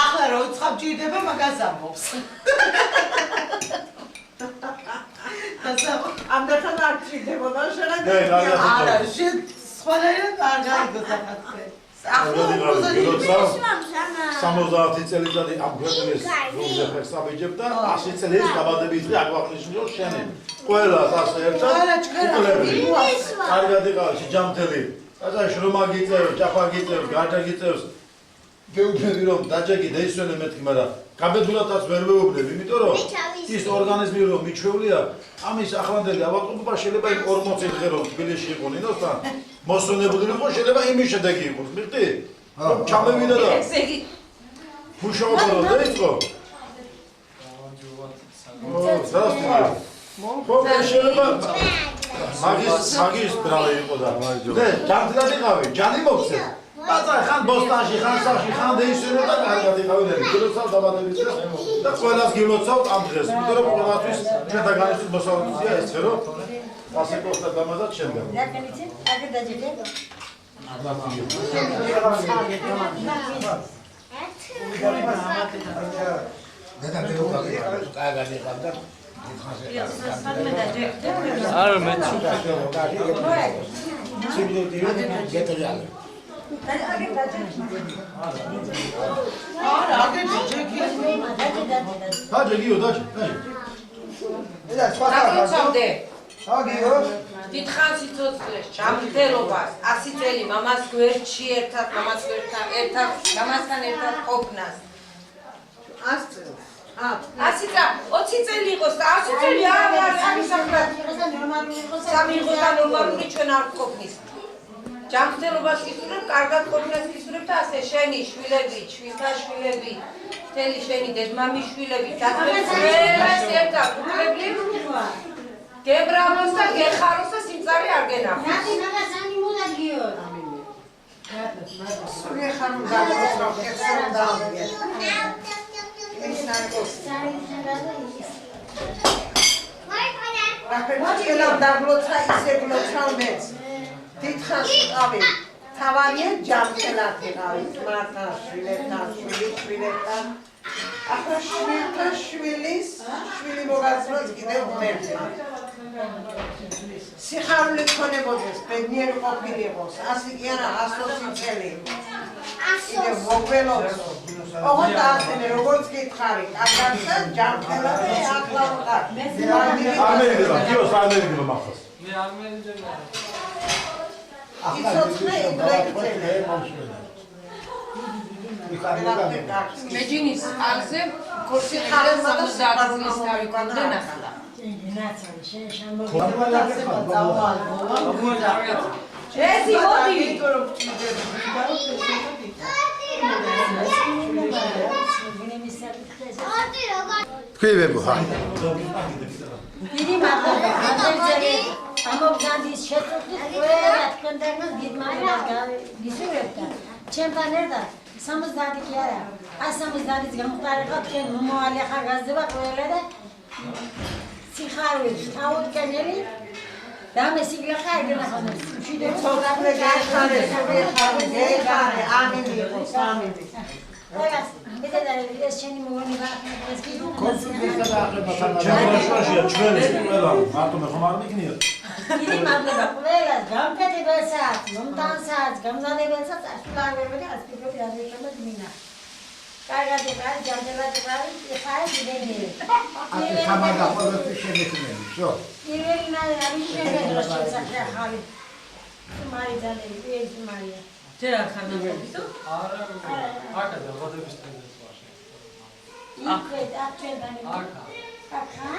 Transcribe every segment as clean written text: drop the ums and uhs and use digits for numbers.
ახლა რო უცხობ ჭირდება მაგას ამბობს. ამდენთან არ ჭირდებოდა შეხედა. არა, სხვანაირად არ გაიგო საკითხი. ახლა 70 წელიწადი ამ ქვეყნის გულზე ხერს აბიჯებ და 100 წელიწადის დაბადების დღე აგვაღნიშნო შენი. ყველას ასე ერთად უკვლები. კარგად იყავი ჯამთელი. აზაში რომ აგიწევს, ჭაფა გიწევს, გარდა გიწევს. გეუბნები რომ დაჯეგი დაისვენე მეთქი, მაგრამ გაბედულადაც ვერ მეუბნები, იმიტომ რომ ის ორგანიზმი რომ მიჩვეულია, ამის ახლანდელი ავადმყოფობა შეიძლება იმ 40 დღე რომ თბილისში იყო ნინოსთან მოსვენებული იყო, შეიძლება იმის შედეგი იყოს, მიხდი? რომ ჩამევიდა და მუშაობა რომ დაიწყო. შეიძლება მაგის ბრალი იყო და ჯანმრთელად იყავი, ჯანი მოხსე. ბაზარ ხან ბოსტანში, ხან სახში, ხან დაისვენე და კარგად იყავენ. გილოცავ დაბადების დღეს და ყველას გილოცავ ამ დღეს. იმიტომ რომ ყველასთვის ჩვენთან განიცდის მოსავალია ეს ხერო. ასე კოსტა დამაზად შემდგა. დაკენიცი, აგერ დაჯერე. და მეუბნები კარგად იყავდა. არ მეც დიდხანს სიცოცხლეს, ჯანმრთელობას, 100 წელი მამას გვერდში ერთად, მამასთან ერთად ყოფნას. 100 წელს. 20 წელი იყოს და 100 წელი არ არის საფრთხე. სამი იყოს და ნორმალური ჩვენ არ ყოფნის. ჯანმრთელობას ისურვებ, კარგად ყოფნას ისურვებ და ასე შენი შვილები, შვილთა შვილები, მთელი შენი დედმამის შვილები, ყველას ერთად უკრებლი გებრალოს და გეხაროს და სიმწარე არ გენახოს. მაგასანი მოლაგიო. სული ხანუ გააცხრო, ხერხსა დაავია. ის ნარკოს. რაფერჩელა დაგლოცა ისე გლოცავ მეც. დიდხანს იყავი. თავარია ჯანმრთელად იყავი. მართლა შვილებთან, შვილებთან. ახლა შვილთა შვილის შვილი მოგაცნოთ კიდევ ღმერთმა. სიხარული ქონებოდეს, ბედნიერი ყოფილიყოს, 100 კი არა 120 წელი. კიდევ მოგველოცო. ოღონდ ასენე როგორც გითხარი, კარგად ჯანმრთელად ახლა ვიყავ. ამერიკა, გიოს ამერიკა მახოს. მე არ მენეჯერია. იცოცხლე ინგლისელი. მეჯინის ალზე კორსიხალე 70 წლის თავი კონდე ნახლა. ესი მოდი. თქვენებო ხა. დიდი მადლობა. ამოგზადის შეწუხის ყველა თქვენთან დიდმადლობას გისურვებთ. ჩემთან ერთად 70 კი არა 170-ის გამხდარიყავ თქვენ მომავალი ახალგაზრდა ყველა და სიხარულით თავდგენელი და მე სიგლახა ეგენახონებს მშვიდობ ცოტა გეხარე ამენი იყოს ამენი ყველას მეთადარები ეს შენი მოგონება ეს კი ჩემშია ჩვენი ყველა მარტო მე ხომ არ მიგნიოთ. დიდი მადლობა ყველას გამფეთებელსაც, მომტანსაც, გამზადებელსაც ასულარები და ასპირები აღიშვება მინა. კარგად იყავი, ჯანმრთელად იყავი, ხარ დიდები. აკეთე თამარ ყოველთვის შემექმნები, შო. პირველი არის შემედროს შესახე ხალი. მარიძანები, ეს მარია. ჯერ არ ხარ ნაბობისო? არა, აკა დაბადების დღეს ვარ. იქ აქედან აკა. აკა?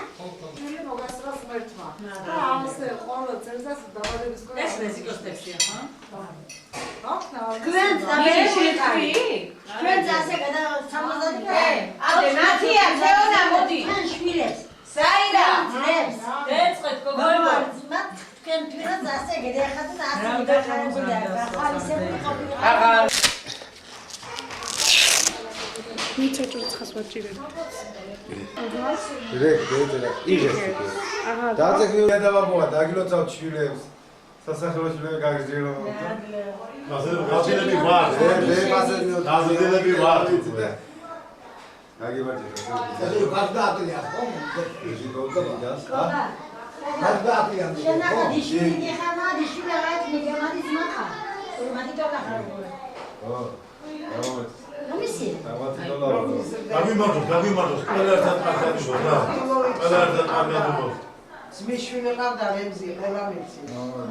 ჩვენი მოგასწრა ღმერთმა. და ამასე ყოველ წელს დაბადების დღე ეს მეზიკოს ტექსტია, ხო? თქვენ დამეშეკარი. თქვენ ასე გადა 70. ადე ნათია, თეონა მოდი. თქვენ შვილებს. საირა. ძრებს. დეწყეთ გოგოებო. თქვენ პირად ასე გედახათ და ასე გახარებული და ხალისები ყოფილი. აღარ მიჩოჭოცხას ვაჭირებ. დაძეგნილი დავაბოა დაგილოცავ ჩილებს სასახლეში გაგზირო გაზელები ვარ გაზელები ვარ გამიმართოს ყველასთან კარგად შო რა ყველასთან კარგად ვიყო ძმისშვილი ყავდა რემზი ყველა მეცი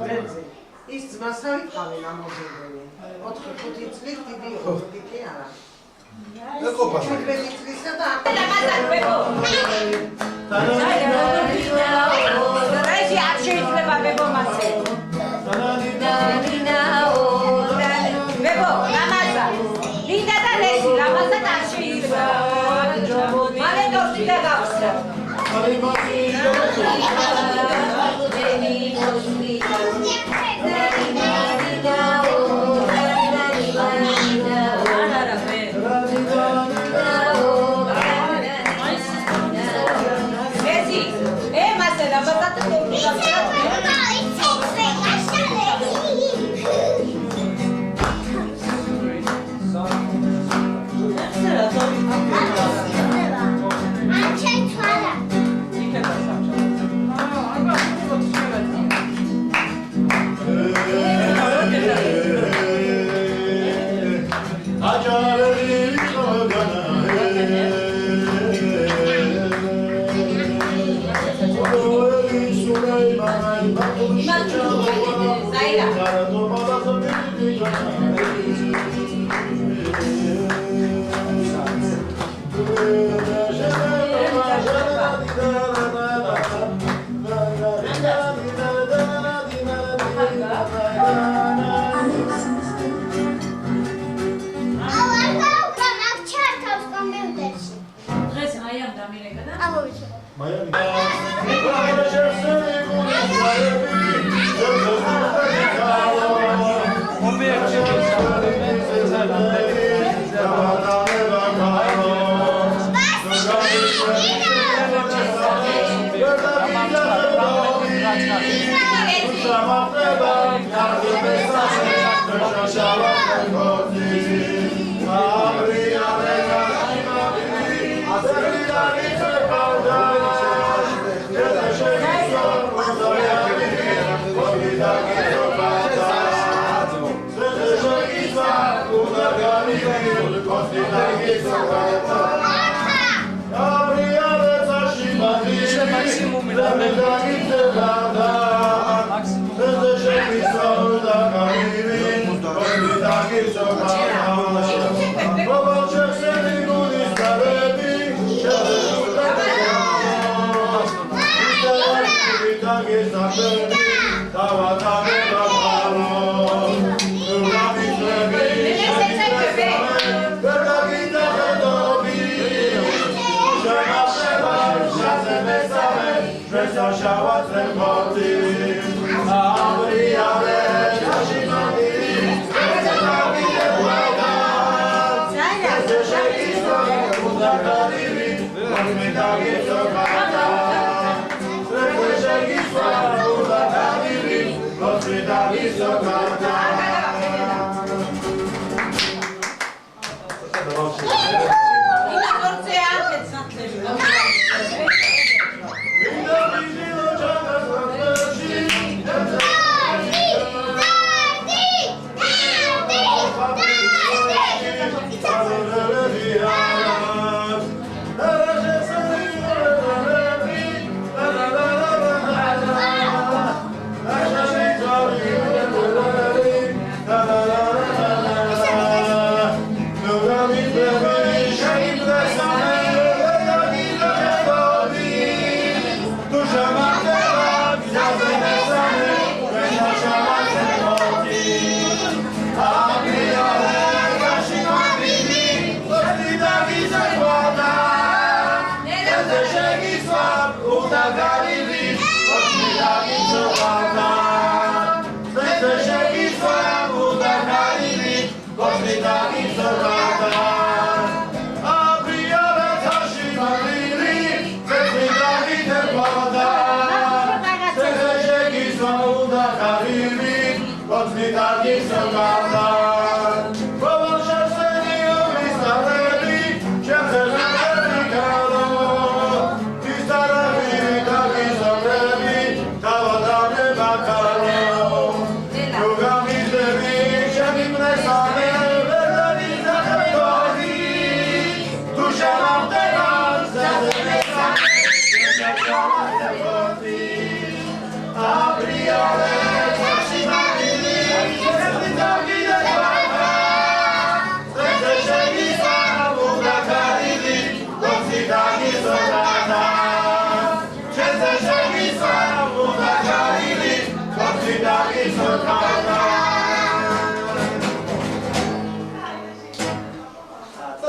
რემზი ის ძმასავით ყავენ ამოძებენი 4-5 წლის დიდი იყო დიდი არა ეყოფა 17 წლისა და რაიში არ შეიძლება ბებო მასე ბებო რამაზა დინდა და ლესი რამაზა არ შეიძლება მალე დორში და გავსრა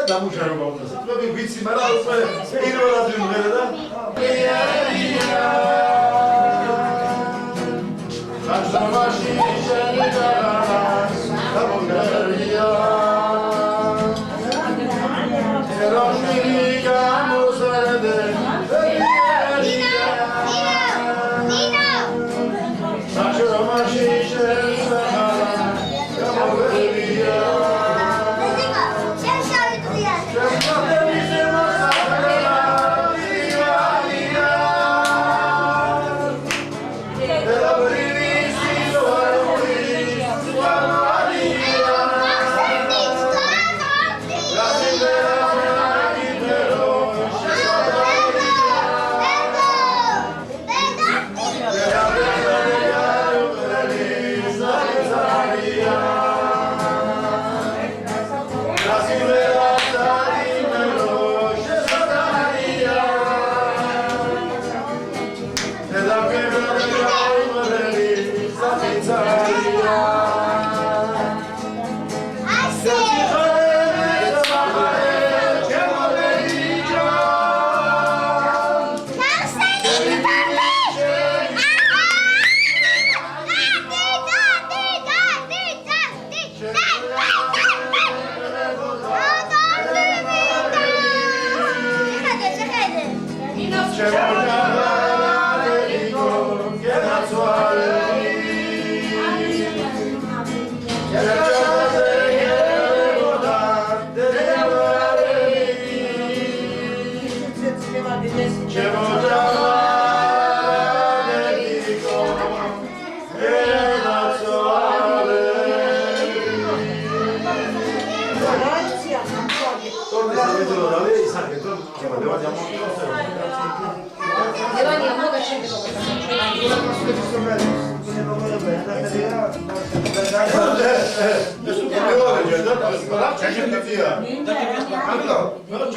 დამუშავება მოხდეს. თქვენ ვიცი, მაგრამ უკვე პირველად ვიმღერე და Așamași șerigaras, Camungaria Eroșiriga muzerde, Așamași șerigaras, Camungaria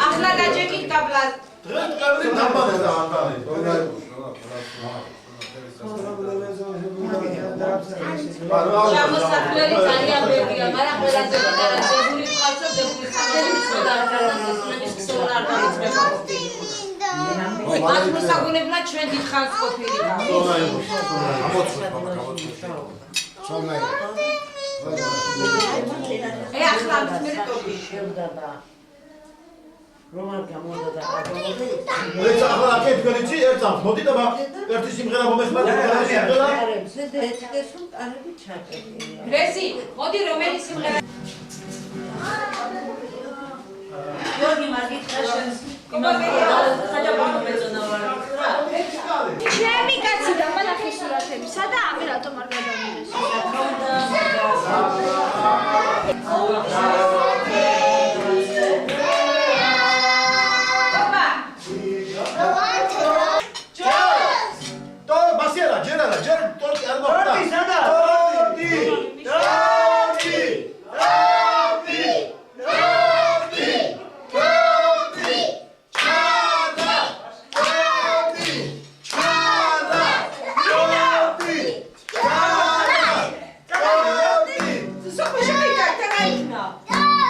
ახლა გაჭეკით დაბლას. შემოსავლელი ძალიან ბევრია, მაგრამ ყველაზე დარაჯებული ხალხები მათ მოსაგონებლად ჩვენ დიდხანს ყოფილიყავ. ახლა მერტობი შევდადა. რომან გამოდოდა აგონები. ეცა ახლა აქეთ გეცი ერთამ მოდი და ერთი სიმღერა მომეხმაროთ და სიმღერა. ეცდესულ კარები ჩაკეტილია. რეზი, მოდი რომელი სიმღერა? გიორგი მარგიტაშენს ხაჯაპანო მეწონავარი რა. ჩემი კაცი და მალახის სურათები. სადა ამი რატომ არ გადავიდეს? Só pra já ir, tá aí, não.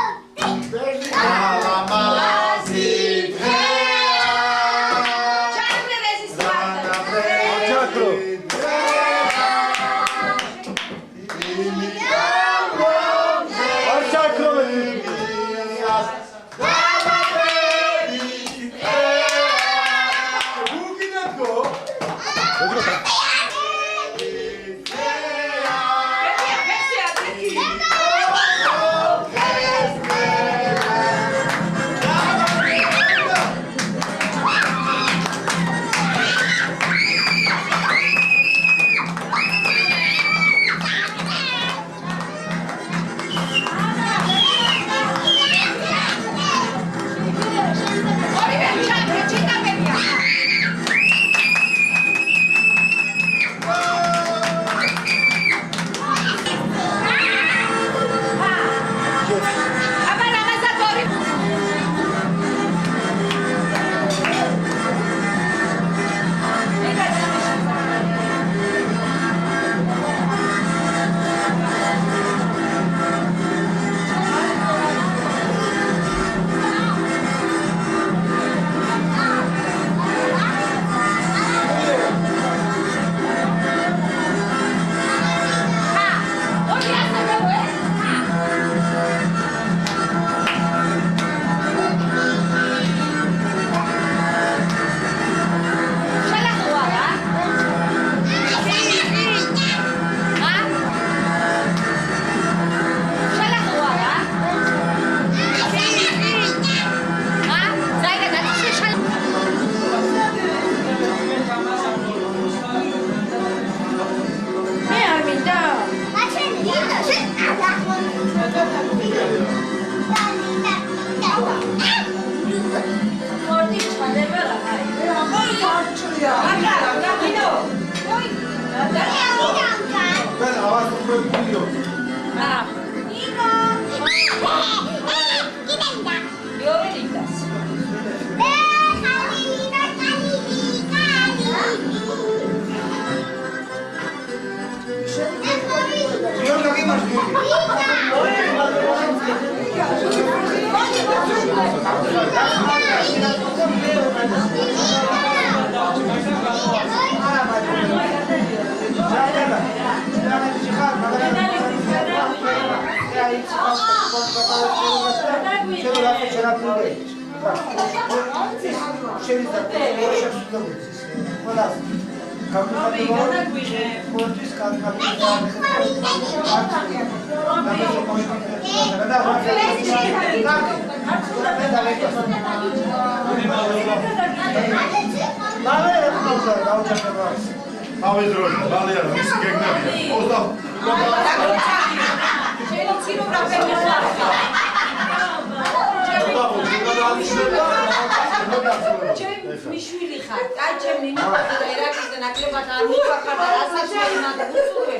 მიშვილი ხარ, აი ჩემი ნიკა და ერაკის და ნაკლებად არ მივახარ და რასაც იმად გუსურვე,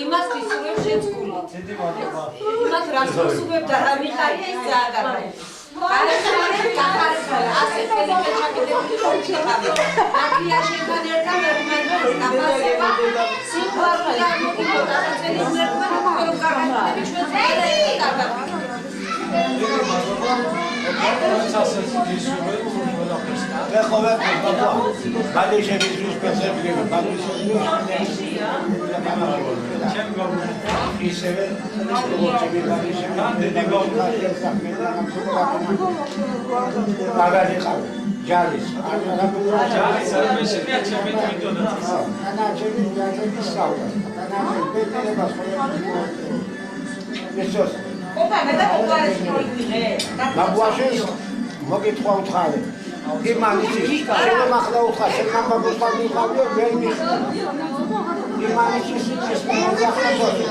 იმას ვისურვებ შეცკულით. დიდი მადლობა. იმას რაც გუსურვებ და რა მიხარია ის დააგარბე. არასდროს გახარებია, ასე ხელი ჩაკიდებული ხარ. აკია შენთან ერთად ერთმანეთს დაფასება, სიყვარული და მოგიწოდა წელის ერთმანეთს რომ გაგაცნები ჩვენ ძალიან კარგად. ოპა მე და მოყარეს მოიგე. Mabuașesc, mă gât cu autrare. Imanici, ce mă mă utra, ce mă mă gust cu autrare, veni. Imanici, ce mă mă gust cu autrare.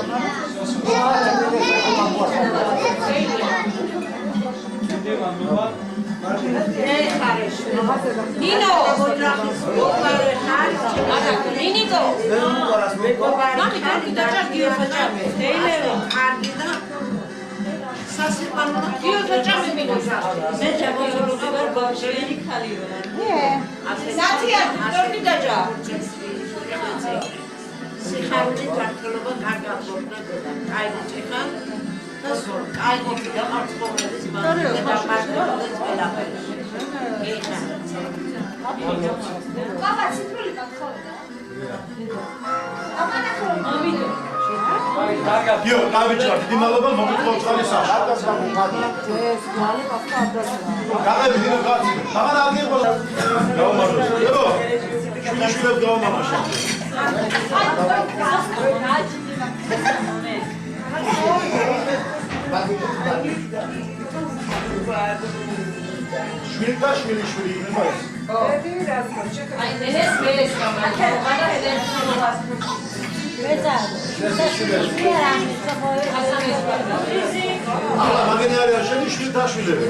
დიდი მადლობა. ნინო, მოყარე ხარ, ნინიკო. მამი კარგი დაჭარგიო ხაჭამე. დეილერო კარგი და სასიყვარულო გიოთაჭამე მინოცა. მე ჩაგოჟორუდი ვარ ბავშვი ხალიო. სათია დორნი დაჭა. სიხარული ქართულობა კარგად მოხდა. კაი ჭიხა. დასო, კაი გიდა მარცხოვნების მანდ და მარცხოვნების ყველაფერი. ეხა. Papa, ციტრული გახავდა. ამიტომ Yo, კავიჩა, დიდი მადლობა მოგიწევთ ხალისას. კავები დიდი კაცი. მაგარ ადგილ ყველა გაუმარჯოს. ებო. შვილებს გაუმარჯოს. შვილთა შვილი იქნება ეს. აი ეს მეეს გამარჯობა. ახლა მაგენი არის შენი შვილთა შვილები.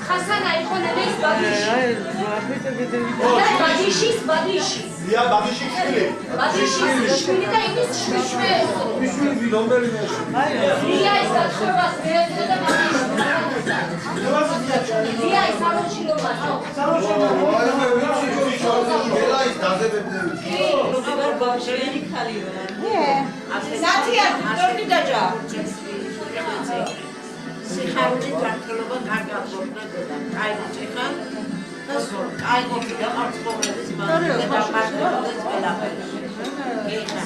ხასანა იყო ნელის ბადიში. ბადიში. ია ბადიში შვილი. ბადიში შვილი და იმის შვილი. შვილი რომელი მე შვილი? ია ის ახშობას მეეცე და ბადიში. ია ის სამოჩილობა. აი მე ვიცი ელა ის დადებები. ვარ ბავშვი ხალიო. სათია დორნი დაჭა. სიხარული ქართულობა კარგად მოხდა. კაი ჭიხა. დასო, კაი გიდა მარცხოვნების მანდ და მარცხოვნების ყველაფერი. ეხა.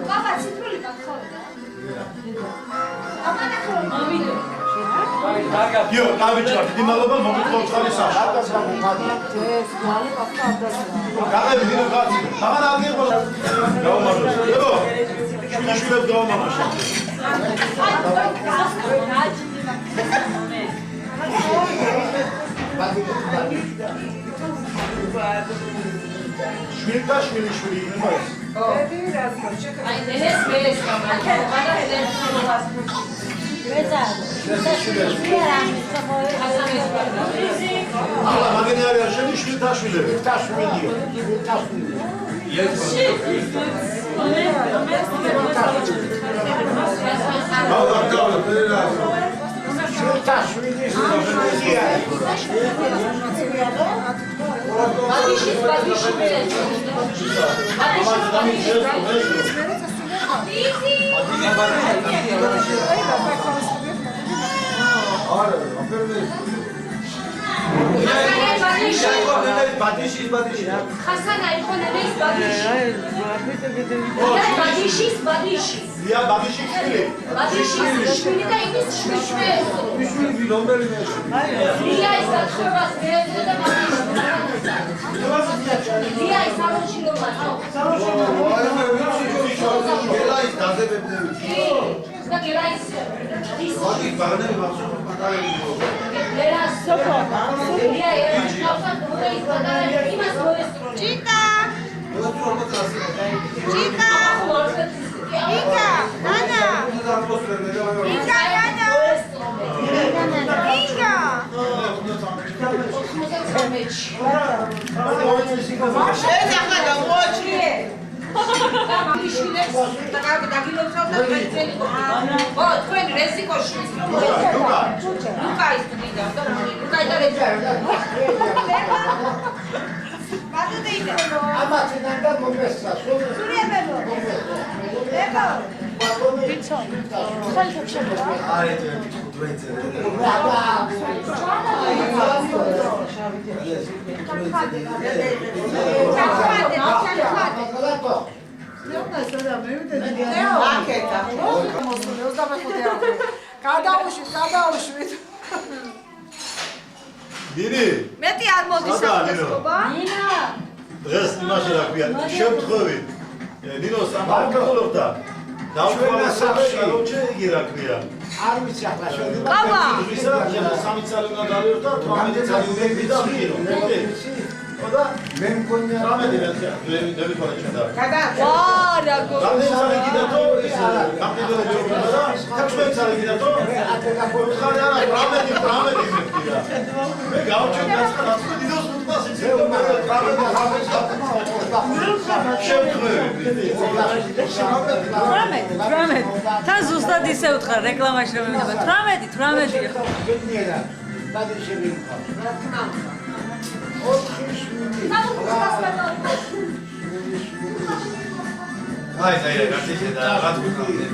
Papa, ციტრული გახავდა. ამიტომ იო, კავიჩა, დიდი მადლობა, მოგვითხოვთ ხარი საშ. გაღები დინო კაცი. მაღლა აგიღო. გაუმარჯოს. ებო. შვილებს გაუმარჯოს. შვილთა შვილი იქნება ეს. ახლა მაგენი არის შენი შვილთა შვილები. ხასანა იყო ნენის ბადიში. ია ბადიში შვილი. ბადიში შვილი და იმის შვილი. ია ის გათხოვებას მეეცე და ბადიში. ია ის სალონში რომ მათო. გელაის დაზებებდები. და გელაის მოდი ბაღნები ვახშობ პატარებო. ლერას სოფო. ია ის ხავსა დურეის პატარები იმას მოესწრო. ჭიკა მოეთრო მოწასე. ჭიკა იკა ანა იკა ანა იკა შენ ახლა გამოაჩინე. შვილებს დაგილოცავ და წელი ო თქვენ რესიკოში ლუკა ის დიდა და ლუკა და ამათიდან და მომესწა. გადაუშვით. დინი, მეტი არ მოდის ახლა. ნინა დღეს იმაში რა ქვია, შემთხვევით. ნინოს ამბობდა. დავუყურე საფშალოჩე იგი რა ქვია. არ ვიცი ახლა შევიდა. ყავა. ისა სამი წელი უნდა გავიერთო, 18 წელი უნდა ვიდა ვიყირო. და მე მგონია 18 წელი დევი ხოლმე და. ვა რა გო. რამდენი წელი გიდა თო ის კაპიტელი ჯობია და 16 წელი გიდა თო. ხარ არა 18 მეკიდა. მე გავჩენ გასწრაფ დიდოს მუტყას იცი და მე 18 თან ზუსტად ისე უთხრა რეკლამაში რომ მეუბნება 18-ია. ბადიში ვიყავ. რა თქმა უნდა. აი, გასიშე და რა თქმა უნდა.